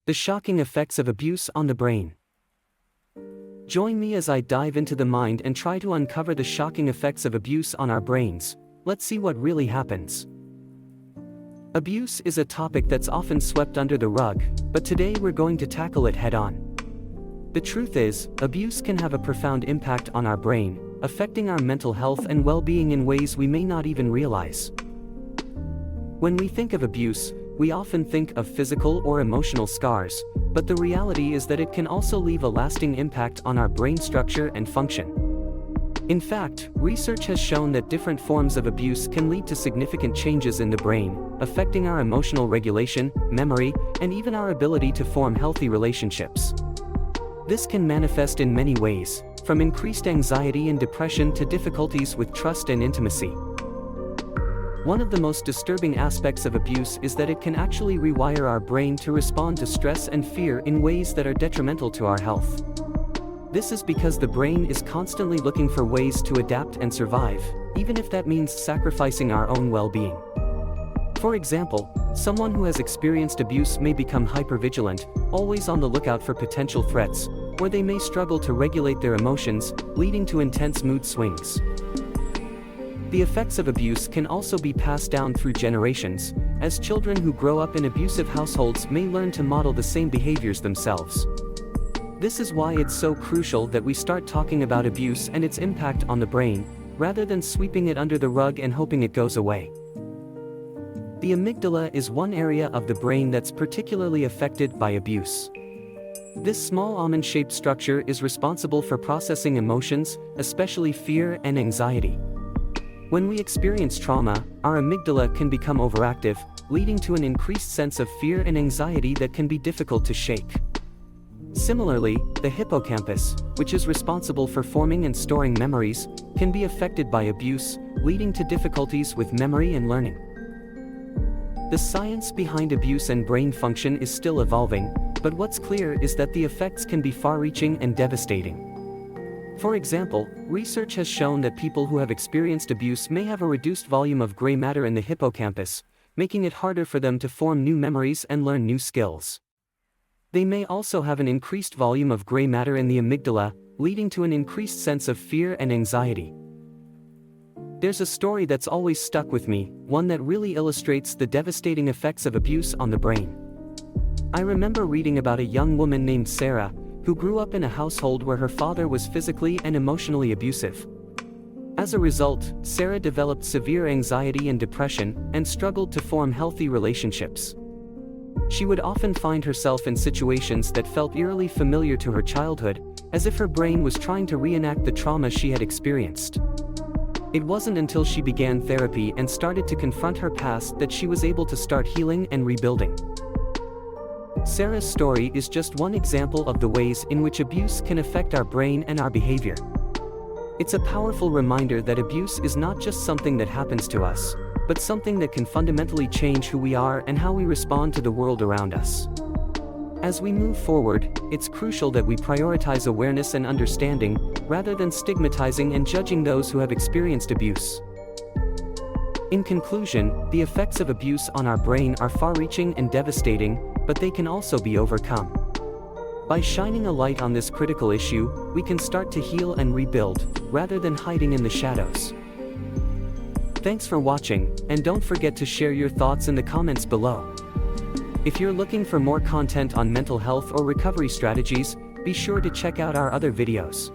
The shocking effects of abuse on the brain. Join me as I dive into the mind and try to uncover the shocking effects of abuse on our brains. Let's see what really happens. Abuse is a topic that's often swept under the rug, but today we're going to tackle it head-on. The truth is, abuse can have a profound impact on our brain, affecting our mental health and well-being in ways we may not even realize. When we think of abuse, we often think of physical or emotional scars, but the reality is that it can also leave a lasting impact on our brain structure and function. In fact, research has shown that different forms of abuse can lead to significant changes in the brain, affecting our emotional regulation, memory, and even our ability to form healthy relationships. This can manifest in many ways, from increased anxiety and depression to difficulties with trust and intimacy. One of the most disturbing aspects of abuse is that it can actually rewire our brain to respond to stress and fear in ways that are detrimental to our health. This is because the brain is constantly looking for ways to adapt and survive, even if that means sacrificing our own well-being. For example, someone who has experienced abuse may become hypervigilant, always on the lookout for potential threats, or they may struggle to regulate their emotions, leading to intense mood swings. The effects of abuse can also be passed down through generations, as children who grow up in abusive households may learn to model the same behaviors themselves. This is why it's so crucial that we start talking about abuse and its impact on the brain, rather than sweeping it under the rug and hoping it goes away. The amygdala is one area of the brain that's particularly affected by abuse. This small almond-shaped structure is responsible for processing emotions, especially fear and anxiety. When we experience trauma, our amygdala can become overactive, leading to an increased sense of fear and anxiety that can be difficult to shake. Similarly, the hippocampus, which is responsible for forming and storing memories, can be affected by abuse, leading to difficulties with memory and learning. The science behind abuse and brain function is still evolving, but what's clear is that the effects can be far-reaching and devastating. For example, research has shown that people who have experienced abuse may have a reduced volume of gray matter in the hippocampus, making it harder for them to form new memories and learn new skills. They may also have an increased volume of gray matter in the amygdala, leading to an increased sense of fear and anxiety. There's a story that's always stuck with me, one that really illustrates the devastating effects of abuse on the brain. I remember reading about a young woman named Sarah, who grew up in a household where her father was physically and emotionally abusive. As a result, Sarah developed severe anxiety and depression, and struggled to form healthy relationships. She would often find herself in situations that felt eerily familiar to her childhood, as if her brain was trying to reenact the trauma she had experienced. It wasn't until she began therapy and started to confront her past that she was able to start healing and rebuilding. Sarah's story is just one example of the ways in which abuse can affect our brain and our behavior. It's a powerful reminder that abuse is not just something that happens to us, but something that can fundamentally change who we are and how we respond to the world around us. As we move forward, it's crucial that we prioritize awareness and understanding, rather than stigmatizing and judging those who have experienced abuse. In conclusion, the effects of abuse on our brain are far-reaching and devastating, but they can also be overcome. By shining a light on this critical issue, we can start to heal and rebuild, rather than hiding in the shadows. Thanks for watching, and don't forget to share your thoughts in the comments below. If you're looking for more content on mental health or recovery strategies, be sure to check out our other videos.